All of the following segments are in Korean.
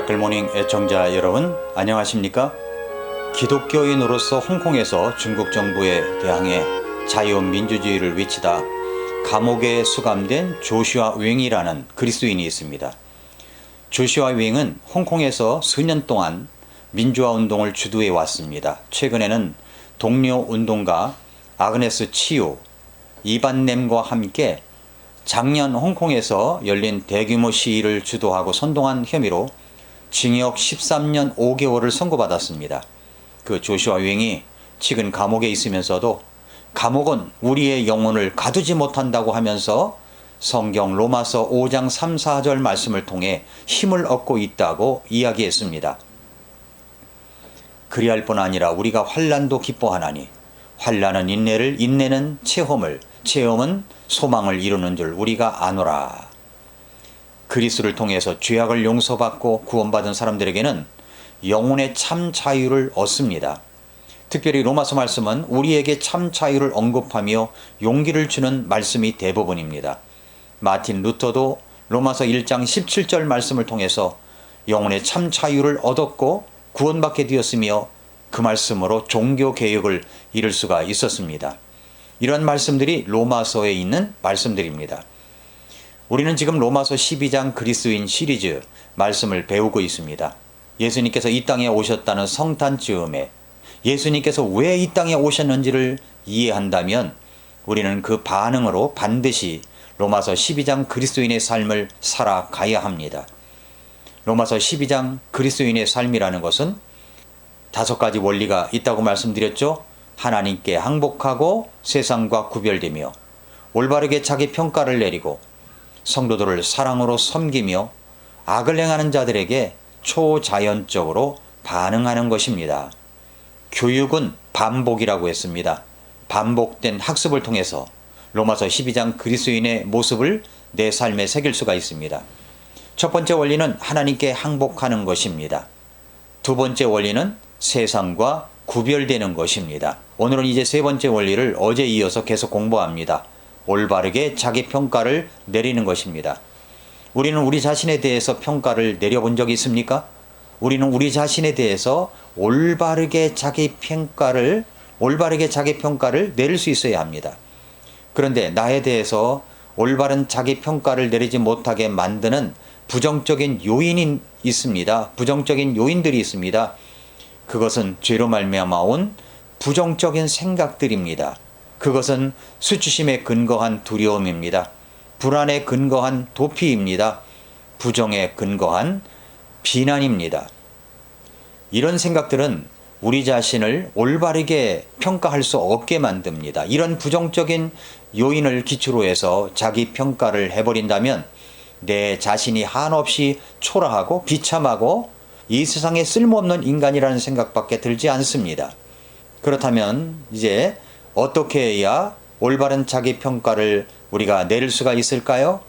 미라클모닝 애청자 여러분 안녕하십니까? 기독교인으로서 홍콩에서 중국 정부에 대항해 자유민주주의를 외치다 감옥에 수감된 조슈아 웽이라는 그리스도인이 있습니다. 조슈아 웽은 홍콩에서 수년 동안 민주화 운동을 주도해 왔습니다. 최근에는 동료 운동가 아그네스 치유, 이반냄과 함께 작년 홍콩에서 열린 대규모 시위를 주도하고 선동한 혐의로 징역 13년 5개월을 선고받았습니다. 그 조슈아 웽이 지금 감옥에 있으면서도 감옥은 우리의 영혼을 가두지 못한다고 하면서 성경 로마서 5장 3, 4절 말씀을 통해 힘을 얻고 있다고 이야기했습니다. 그리할 뿐 아니라 우리가 환난도 기뻐하나니 환난은 인내를, 인내는 체험을, 체험은 소망을 이루는 줄 우리가 아노라. 그리스도를 통해서 죄악을 용서받고 구원받은 사람들에게는 영혼의 참 자유를 얻습니다. 특별히 로마서 말씀은 우리에게 참 자유를 언급하며 용기를 주는 말씀이 대부분입니다. 마틴 루터도 로마서 1장 17절 말씀을 통해서 영혼의 참 자유를 얻었고 구원받게 되었으며 그 말씀으로 종교개혁을 이룰 수가 있었습니다. 이런 말씀들이 로마서에 있는 말씀들입니다. 우리는 지금 로마서 12장 그리스도인 시리즈 말씀을 배우고 있습니다. 예수님께서 이 땅에 오셨다는 성탄 즈음에 예수님께서 왜 이 땅에 오셨는지를 이해한다면 우리는 그 반응으로 반드시 로마서 12장 그리스도인의 삶을 살아가야 합니다. 로마서 12장 그리스도인의 삶이라는 것은 5가지 원리가 있다고 말씀드렸죠. 하나님께 항복하고 세상과 구별되며 올바르게 자기 평가를 내리고 성도들을 사랑으로 섬기며 악을 행하는 자들에게 초자연적으로 반응하는 것입니다. 교육은 반복이라고 했습니다. 반복된 학습을 통해서 로마서 12장 그리스도인의 모습을 내 삶에 새길 수가 있습니다. 첫 번째 원리는 하나님께 항복하는 것입니다. 두 번째 원리는 세상과 구별되는 것입니다. 오늘은 이제 세 번째 원리를 어제 이어서 계속 공부합니다. 올바르게 자기 평가를 내리는 것입니다. 우리는 우리 자신에 대해서 평가를 내려본 적이 있습니까? 우리는 우리 자신에 대해서 올바르게 자기 평가를 내릴 수 있어야 합니다. 그런데 나에 대해서 올바른 자기 평가를 내리지 못하게 만드는 부정적인 요인이 있습니다. 부정적인 요인들이 있습니다. 그것은 죄로 말미암아 온 부정적인 생각들입니다. 그것은 수치심에 근거한 두려움입니다. 불안에 근거한 도피입니다. 부정에 근거한 비난입니다. 이런 생각들은 우리 자신을 올바르게 평가할 수 없게 만듭니다. 이런 부정적인 요인을 기초로 해서 자기 평가를 해버린다면 내 자신이 한없이 초라하고 비참하고 이 세상에 쓸모없는 인간이라는 생각밖에 들지 않습니다. 그렇다면 이제 어떻게 해야 올바른 자기 평가를 우리가 내릴 수가 있을까요?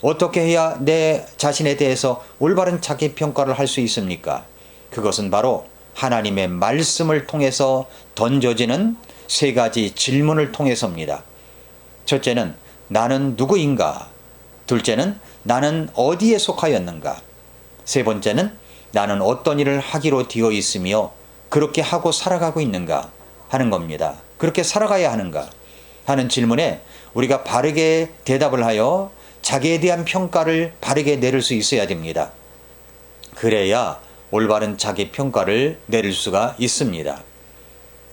어떻게 해야 내 자신에 대해서 올바른 자기 평가를 할 수 있습니까? 그것은 바로 하나님의 말씀을 통해서 던져지는 3가지 질문을 통해서입니다. 첫째는 나는 누구인가? 둘째는 나는 어디에 속하였는가? 세 번째는 나는 어떤 일을 하기로 되어 있으며 그렇게 하고 살아가고 있는가 하는 겁니다. 그렇게 살아가야 하는가 하는 질문에 우리가 바르게 대답을 하여 자기에 대한 평가를 바르게 내릴 수 있어야 됩니다. 그래야 올바른 자기 평가를 내릴 수가 있습니다.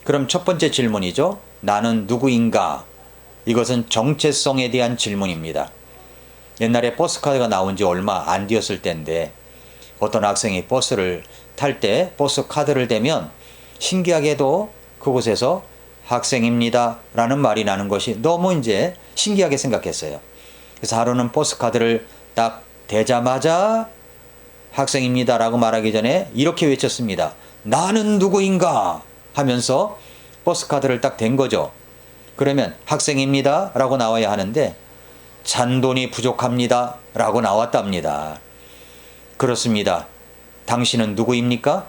그럼 첫 번째 질문이죠. 나는 누구인가? 이것은 정체성에 대한 질문입니다. 옛날에 버스카드가 나온 지 얼마 안 되었을 때인데 어떤 학생이 버스를 탈 때 버스 카드를 대면 신기하게도 그곳에서 학생입니다 라는 말이 나는 것이 너무 이제 신기하게 생각했어요. 그래서 하루는 버스 카드를 딱 대자마자 학생입니다 라고 말하기 전에 이렇게 외쳤습니다. 나는 누구인가 하면서 버스 카드를 딱 댄 거죠. 그러면 학생입니다 라고 나와야 하는데 잔돈이 부족합니다 라고 나왔답니다. 그렇습니다. 당신은 누구입니까?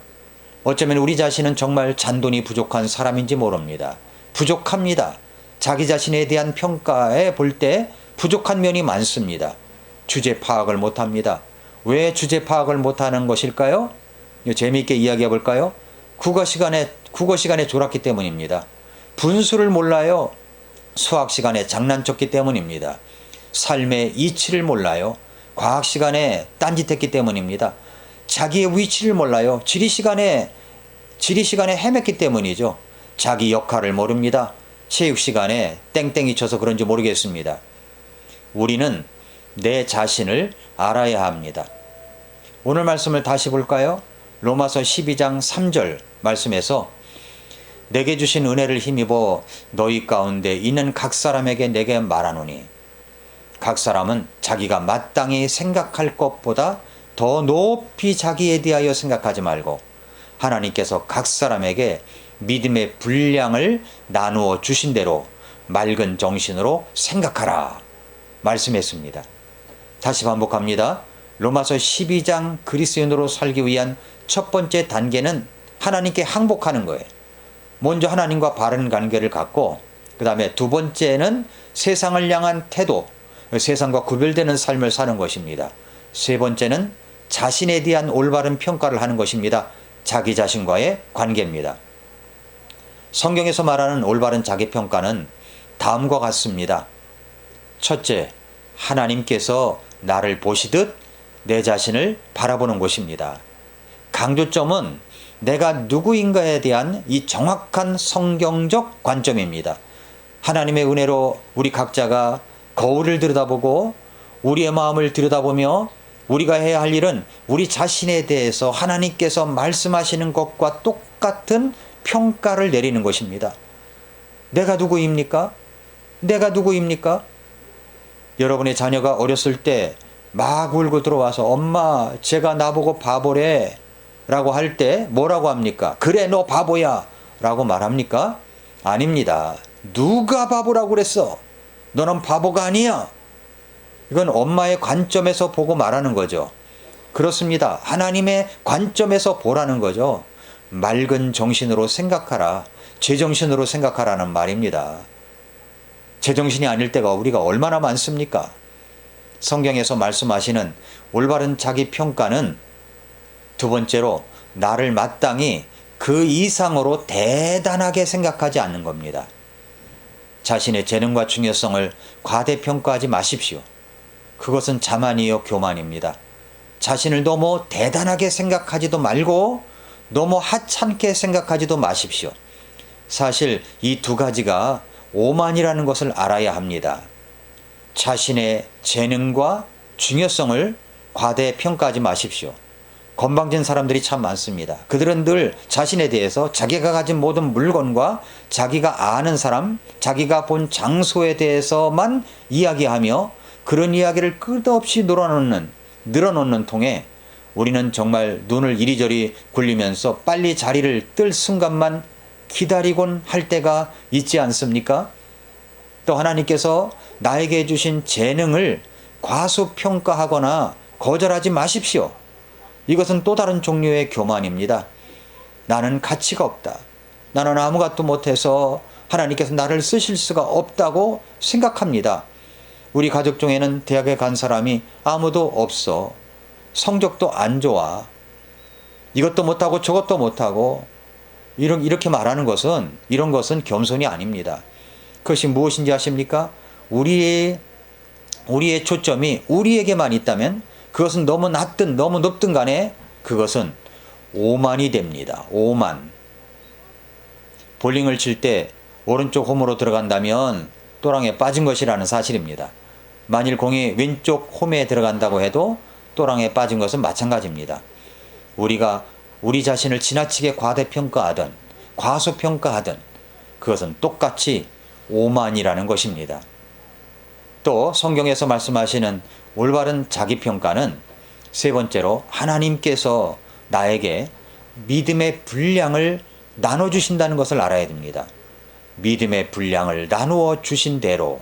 어쩌면 우리 자신은 정말 잔돈이 부족한 사람인지 모릅니다. 부족합니다. 자기 자신에 대한 평가에 볼 때 부족한 면이 많습니다. 주제 파악을 못합니다. 왜 주제 파악을 못하는 것일까요? 재미있게 이야기해 볼까요? 국어 시간에 졸았기 때문입니다. 분수를 몰라요. 수학 시간에 장난쳤기 때문입니다. 삶의 이치를 몰라요. 과학 시간에 딴짓했기 때문입니다. 자기의 위치를 몰라요. 지리 시간에 헤맸기 때문이죠. 자기 역할을 모릅니다. 체육 시간에 땡땡이 쳐서 그런지 모르겠습니다. 우리는 내 자신을 알아야 합니다. 오늘 말씀을 다시 볼까요? 로마서 12장 3절 말씀에서 내게 주신 은혜를 힘입어 너희 가운데 있는 각 사람에게 내게 말하노니, 각 사람은 자기가 마땅히 생각할 것보다 더 높이 자기에 대하여 생각하지 말고 하나님께서 각 사람에게 믿음의 분량을 나누어 주신 대로 맑은 정신으로 생각하라 말씀했습니다. 다시 반복합니다. 로마서 12장 그리스도인으로 살기 위한 첫 번째 단계는 하나님께 항복하는 거예요. 먼저 하나님과 바른 관계를 갖고, 그 다음에 두 번째는 세상을 향한 태도, 세상과 구별되는 삶을 사는 것입니다. 세 번째는 자신에 대한 올바른 평가를 하는 것입니다. 자기 자신과의 관계입니다. 성경에서 말하는 올바른 자기평가는 다음과 같습니다. 첫째, 하나님께서 나를 보시듯 내 자신을 바라보는 것입니다. 강조점은 내가 누구인가에 대한 이 정확한 성경적 관점입니다. 하나님의 은혜로 우리 각자가 거울을 들여다보고 우리의 마음을 들여다보며 우리가 해야 할 일은 우리 자신에 대해서 하나님께서 말씀하시는 것과 똑같은 평가를 내리는 것입니다. 내가 누구입니까? 내가 누구입니까? 여러분의 자녀가 어렸을 때 막 울고 들어와서 엄마 제가 나보고 바보래 라고 할 때 뭐라고 합니까? 그래 너 바보야 라고 말합니까? 아닙니다. 누가 바보라고 그랬어? 너는 바보가 아니야. 이건 엄마의 관점에서 보고 말하는 거죠. 그렇습니다. 하나님의 관점에서 보라는 거죠. 맑은 정신으로 생각하라. 제정신으로 생각하라는 말입니다. 제정신이 아닐 때가 우리가 얼마나 많습니까? 성경에서 말씀하시는 올바른 자기 평가는 두 번째로 나를 마땅히 그 이상으로 대단하게 생각하지 않는 겁니다. 자신의 재능과 중요성을 과대평가하지 마십시오. 그것은 자만이요 교만입니다. 자신을 너무 대단하게 생각하지도 말고 너무 하찮게 생각하지도 마십시오. 사실 이 두 가지가 오만이라는 것을 알아야 합니다. 자신의 재능과 중요성을 과대평가하지 마십시오. 건방진 사람들이 참 많습니다. 그들은 늘 자신에 대해서 자기가 가진 모든 물건과 자기가 아는 사람, 자기가 본 장소에 대해서만 이야기하며 그런 이야기를 끝없이 늘어놓는 통에 우리는 정말 눈을 이리저리 굴리면서 빨리 자리를 뜰 순간만 기다리곤 할 때가 있지 않습니까? 또 하나님께서 나에게 주신 재능을 과소평가하거나 거절하지 마십시오. 이것은 또 다른 종류의 교만입니다. 나는 가치가 없다. 나는 아무것도 못해서 하나님께서 나를 쓰실 수가 없다고 생각합니다. 우리 가족 중에는 대학에 간 사람이 아무도 없어. 성적도 안 좋아. 이것도 못하고 저것도 못하고 이렇게 말하는 것은 이런 것은 겸손이 아닙니다. 그것이 무엇인지 아십니까? 우리의 초점이 우리에게만 있다면 그것은 너무 낮든 너무 높든 간에 그것은 오만이 됩니다. 오만. 볼링을 칠 때 오른쪽 홈으로 들어간다면 또랑에 빠진 것이라는 사실입니다. 만일 공이 왼쪽 홈에 들어간다고 해도 또랑에 빠진 것은 마찬가지입니다. 우리가 우리 자신을 지나치게 과대평가하든 과소평가하든 그것은 똑같이 오만이라는 것입니다. 또 성경에서 말씀하시는 올바른 자기평가는 세 번째로 하나님께서 나에게 믿음의 분량을 나눠주신다는 것을 알아야 됩니다. 믿음의 분량을 나누어 주신 대로.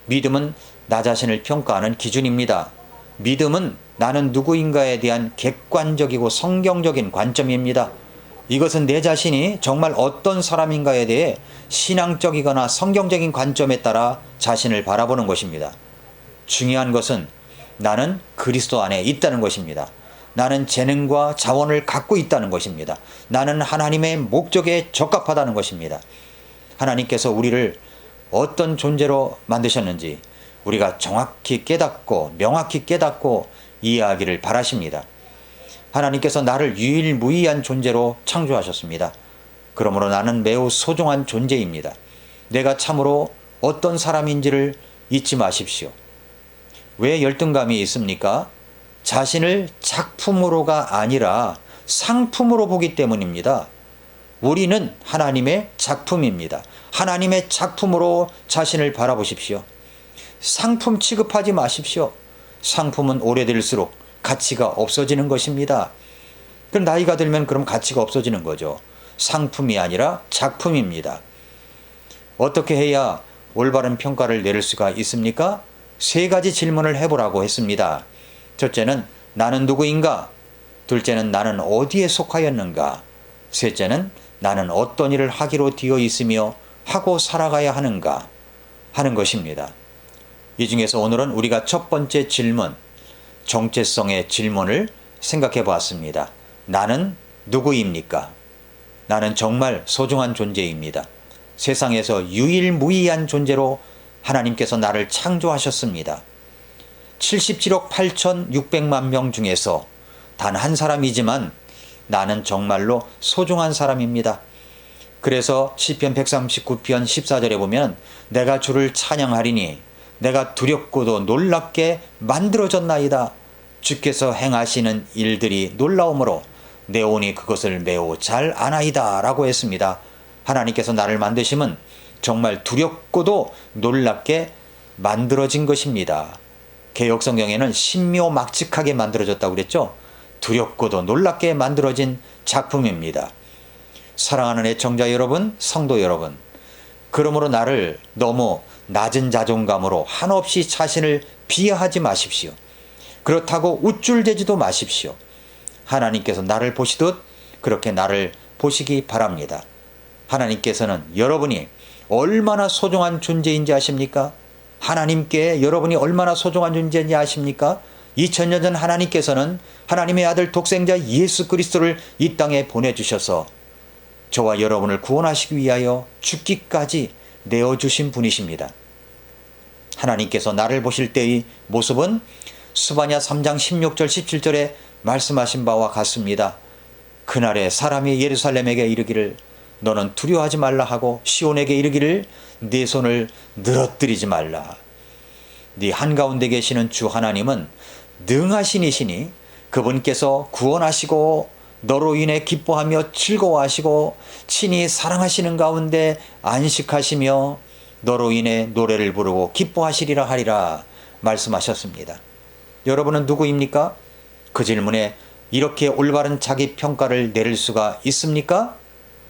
믿음은 나 자신을 평가하는 기준입니다. 믿음은 나는 누구인가에 대한 객관적이고 성경적인 관점입니다. 이것은 내 자신이 정말 어떤 사람인가에 대해 신앙적이거나 성경적인 관점에 따라 자신을 바라보는 것입니다. 중요한 것은 나는 그리스도 안에 있다는 것입니다. 나는 재능과 자원을 갖고 있다는 것입니다. 나는 하나님의 목적에 적합하다는 것입니다. 하나님께서 우리를 어떤 존재로 만드셨는지 우리가 정확히 깨닫고 명확히 깨닫고 이해하기를 바라십니다. 하나님께서 나를 유일무이한 존재로 창조하셨습니다. 그러므로 나는 매우 소중한 존재입니다. 내가 참으로 어떤 사람인지를 잊지 마십시오. 왜 열등감이 있습니까? 자신을 작품으로가 아니라 상품으로 보기 때문입니다. 우리는 하나님의 작품입니다. 하나님의 작품으로 자신을 바라보십시오. 상품 취급하지 마십시오. 상품은 오래될수록 가치가 없어지는 것입니다. 그럼 나이가 들면 그럼 가치가 없어지는 거죠. 상품이 아니라 작품입니다. 어떻게 해야 올바른 평가를 내릴 수가 있습니까? 3가지 질문을 해보라고 했습니다. 첫째는 나는 누구인가? 둘째는 나는 어디에 속하였는가? 셋째는 나는 어떤 일을 하기로 되어 있으며 하고 살아가야 하는가? 하는 것입니다. 이 중에서 오늘은 우리가 첫 번째 질문, 정체성의 질문을 생각해 보았습니다. 나는 누구입니까? 나는 정말 소중한 존재입니다. 세상에서 유일무이한 존재로 하나님께서 나를 창조하셨습니다. 77억 8,600만 명 중에서 단 한 사람이지만 나는 정말로 소중한 사람입니다. 그래서 시편 139편 14절에 보면 내가 주를 찬양하리니 내가 두렵고도 놀랍게 만들어졌나이다. 주께서 행하시는 일들이 놀라우므로 내 온이 그것을 매우 잘 아나이다 라고 했습니다. 하나님께서 나를 만드심은 정말 두렵고도 놀랍게 만들어진 것입니다. 개역성경에는 신묘막측하게 만들어졌다고 그랬죠. 두렵고도 놀랍게 만들어진 작품입니다. 사랑하는 애청자 여러분, 성도 여러분, 그러므로 나를 너무 낮은 자존감으로 한없이 자신을 비하하지 마십시오. 그렇다고 우쭐대지도 마십시오. 하나님께서 나를 보시듯 그렇게 나를 보시기 바랍니다. 하나님께서는 여러분이 얼마나 소중한 존재인지 아십니까? 하나님께 여러분이 얼마나 소중한 존재인지 아십니까? 2000년 전 하나님께서는 하나님의 아들 독생자 예수 그리스도를 이 땅에 보내주셔서 저와 여러분을 구원하시기 위하여 죽기까지 내어주신 분이십니다. 하나님께서 나를 보실 때의 모습은 스바냐 3장 16절 17절에 말씀하신 바와 같습니다. 그날에 사람이 예루살렘에게 이르기를 너는 두려워하지 말라 하고 시온에게 이르기를 네 손을 늘어뜨리지 말라. 네 한가운데 계시는 주 하나님은 능하신 이시니 그분께서 구원하시고 너로 인해 기뻐하며 즐거워하시고 친히 사랑하시는 가운데 안식하시며 너로 인해 노래를 부르고 기뻐하시리라 하리라 말씀하셨습니다. 여러분은 누구입니까? 그 질문에 이렇게 올바른 자기 평가를 내릴 수가 있습니까?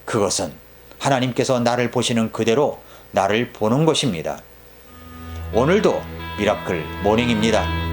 그것은 하나님께서 나를 보시는 그대로 나를 보는 것입니다. 오늘도 미라클 모닝입니다.